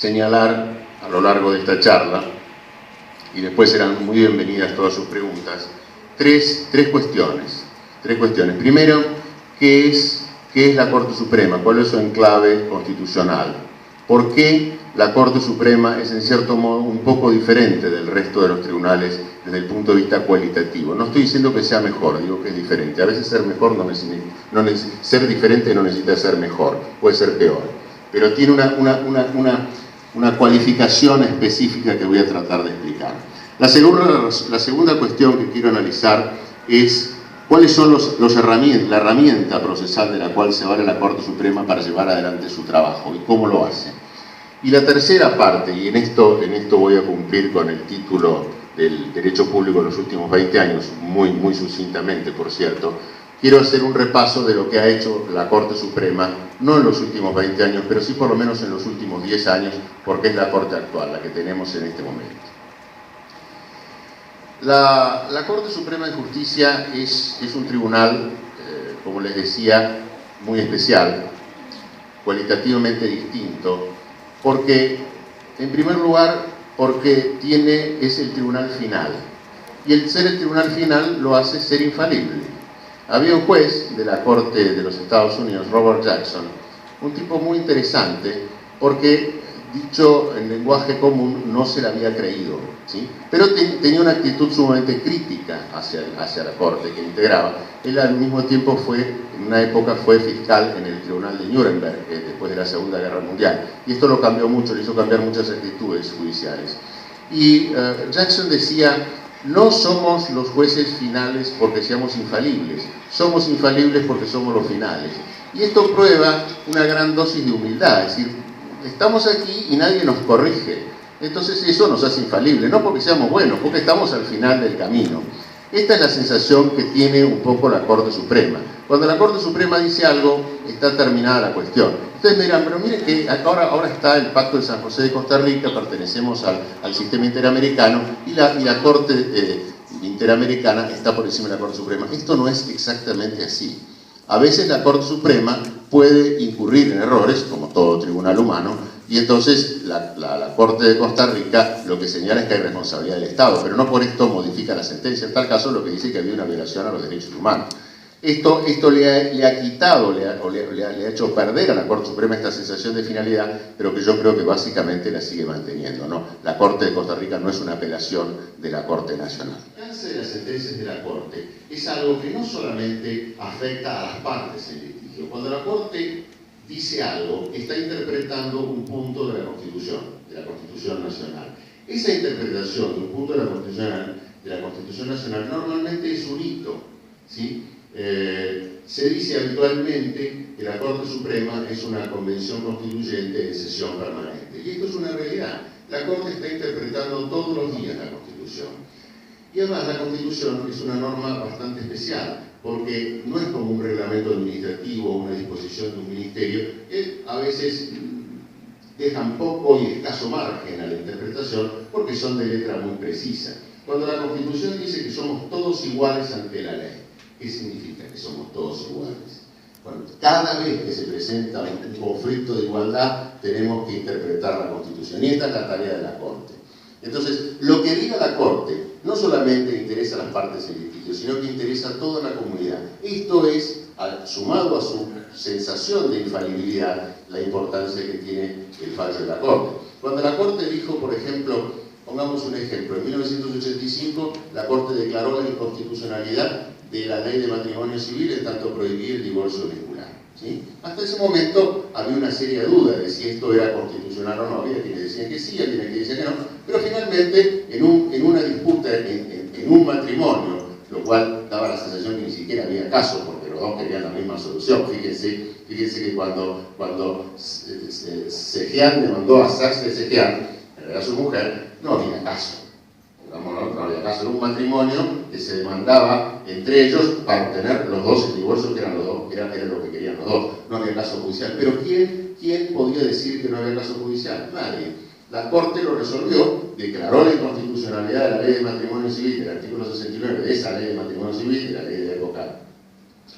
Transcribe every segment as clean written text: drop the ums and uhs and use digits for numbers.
señalar a lo largo de esta charla, y después serán muy bienvenidas todas sus preguntas, tres cuestiones. Primero, ¿qué es la Corte Suprema? ¿Cuál es su enclave constitucional? ¿Por qué la Corte Suprema es en cierto modo un poco diferente del resto de los tribunales desde el punto de vista cualitativo? No estoy diciendo que sea mejor, digo que es diferente. A veces ser mejor ser diferente no necesita ser mejor, puede ser peor. Pero tiene una cualificación específica que voy a tratar de explicar. La segunda cuestión que quiero analizar es cuáles son la herramienta procesal de la cual se vale la Corte Suprema para llevar adelante su trabajo y cómo lo hace. Y la tercera parte, y en esto voy a cumplir con el título del Derecho Público en los últimos 20 años, muy sucintamente, por cierto, quiero hacer un repaso de lo que ha hecho la Corte Suprema, no en los últimos 20 años, pero sí por lo menos en los últimos 10 años, porque es la Corte actual, la que tenemos en este momento. La Corte Suprema de Justicia es un tribunal, como les decía, muy especial, cualitativamente distinto, porque, en primer lugar, porque es el tribunal final. Y el ser el tribunal final lo hace ser infalible. Había un juez de la Corte de los Estados Unidos, Robert Jackson, un tipo muy interesante, porque, dicho en lenguaje común, no se le había creído, ¿sí? Pero tenía una actitud sumamente crítica hacia la Corte que integraba. Él al mismo tiempo en una época fue fiscal en el Tribunal de Nuremberg, después de la Segunda Guerra Mundial. Y esto lo cambió mucho, le hizo cambiar muchas actitudes judiciales. Y Jackson decía: no somos los jueces finales porque seamos infalibles, somos infalibles porque somos los finales. Y esto prueba una gran dosis de humildad, es decir, estamos aquí y nadie nos corrige. Entonces eso nos hace infalibles, no porque seamos buenos, porque estamos al final del camino. Esta es la sensación que tiene un poco la Corte Suprema. Cuando la Corte Suprema dice algo, está terminada la cuestión. Ustedes me dirán, pero miren que ahora está el Pacto de San José de Costa Rica, pertenecemos al sistema interamericano, y la Corte Interamericana está por encima de la Corte Suprema. Esto no es exactamente así. A veces la Corte Suprema puede incurrir en errores, como todo tribunal humano, y entonces la Corte de Costa Rica lo que señala es que hay responsabilidad del Estado, pero no por esto modifica la sentencia. En tal caso, lo que dice que había una violación a los derechos humanos. Esto le ha quitado, le ha hecho perder a la Corte Suprema esta sensación de finalidad, pero que yo creo que básicamente la sigue manteniendo, ¿no? La Corte de Costa Rica no es una apelación de la Corte Nacional. El alcance de las sentencias de la Corte es algo que no solamente afecta a las partes en litigio. Cuando la Corte dice algo, está interpretando un punto de la Constitución Nacional. Esa interpretación de un punto de la Constitución Nacional normalmente es un hito, ¿sí? Se dice habitualmente que la Corte Suprema es una convención constituyente en sesión permanente. Y esto es una realidad. La Corte está interpretando todos los días la Constitución. Y además la Constitución es una norma bastante especial, porque no es como un reglamento administrativo o una disposición de un ministerio, que a veces dejan poco y escaso margen a la interpretación porque son de letra muy precisa. Cuando la Constitución dice que somos todos iguales ante la ley, ¿qué significa que somos todos iguales? Bueno, cada vez que se presenta un conflicto de igualdad tenemos que interpretar la Constitución, y esta es la tarea de la Corte. Entonces, lo que diga la Corte no solamente interesa a las partes en litigio, sino que interesa a toda la comunidad. Esto es, sumado a su sensación de infalibilidad, la importancia que tiene el fallo de la Corte. Cuando la Corte dijo, por ejemplo, pongamos un ejemplo, en 1985 la Corte declaró la inconstitucionalidad de la ley de matrimonio civil en tanto prohibía el divorcio vincular, ¿sí? Hasta ese momento había una seria duda de si esto era constitucional o no. Había quienes decían que sí, había quienes decían que no, pero finalmente en una disputa, en un matrimonio, lo cual daba la sensación que ni siquiera había caso, porque los dos querían la misma solución. Fíjense que cuando Sejean demandó a Sachs de Sejean, era su mujer, no había caso. No había caso, era un matrimonio que se demandaba entre ellos para obtener los dos el divorcio, que eran lo que querían los dos. No había caso judicial. Pero ¿quién podía decir que no había caso judicial? Nadie. La Corte lo resolvió, declaró la inconstitucionalidad de la ley de matrimonio civil, del artículo 69 de esa ley de matrimonio civil, de la ley de la época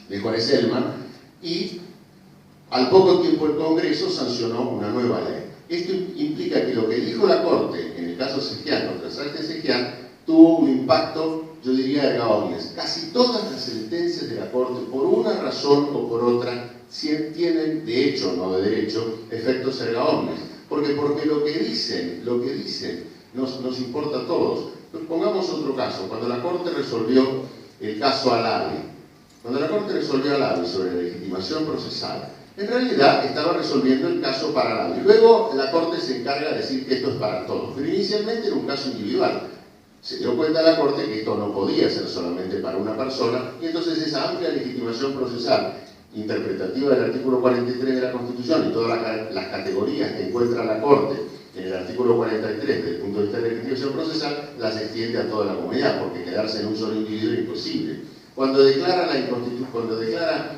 de Juárez Selman, y al poco tiempo el Congreso sancionó una nueva ley. Esto implica que lo que dijo la Corte en el caso Sejian contra Sánchez Sejian tuvo un impacto, yo diría, erga omnes. Casi todas las sentencias de la Corte, por una razón o por otra, tienen, de hecho o no de derecho, efectos erga omnes. Porque lo que dicen nos importa a todos. Pongamos otro caso. Cuando la Corte resolvió el caso Alavi, sobre la legitimación procesal, en realidad estaba resolviendo el caso para Alavi. Luego la Corte se encarga de decir que esto es para todos, pero inicialmente era un caso individual. Se dio cuenta la Corte que esto no podía ser solamente para una persona, y entonces esa amplia legitimación procesal interpretativa del artículo 43 de la Constitución y todas las categorías que encuentra la Corte en el artículo 43 desde el punto de vista de la legitimación procesal, las extiende a toda la comunidad, porque quedarse en un solo individuo es imposible. Cuando declara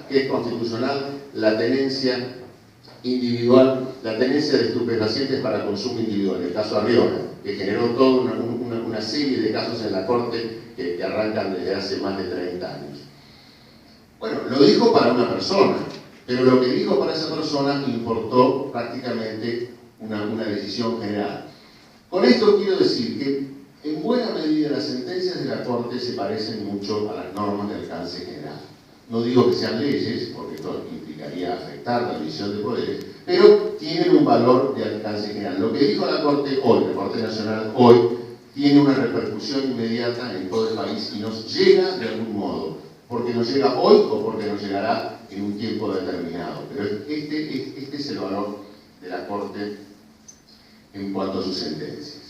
que es constitucional la tenencia individual, la tenencia de estupefacientes para consumo individual, el caso Arriola, que generó toda una serie de casos en la Corte que arrancan desde hace más de 30 años. Bueno, lo dijo para una persona, pero lo que dijo para esa persona importó prácticamente una decisión general. Con esto quiero decir que en buena medida las sentencias de la Corte se parecen mucho a las normas de alcance general. No digo que sean leyes, porque esto implicaría afectar la división de poderes, pero tienen un valor de alcance general. Lo que dijo la Corte hoy, la Corte Nacional hoy, tiene una repercusión inmediata en todo el país y nos llega de algún modo, porque nos llega hoy o porque nos llegará en un tiempo determinado. Pero este es el valor de la Corte en cuanto a sus sentencias.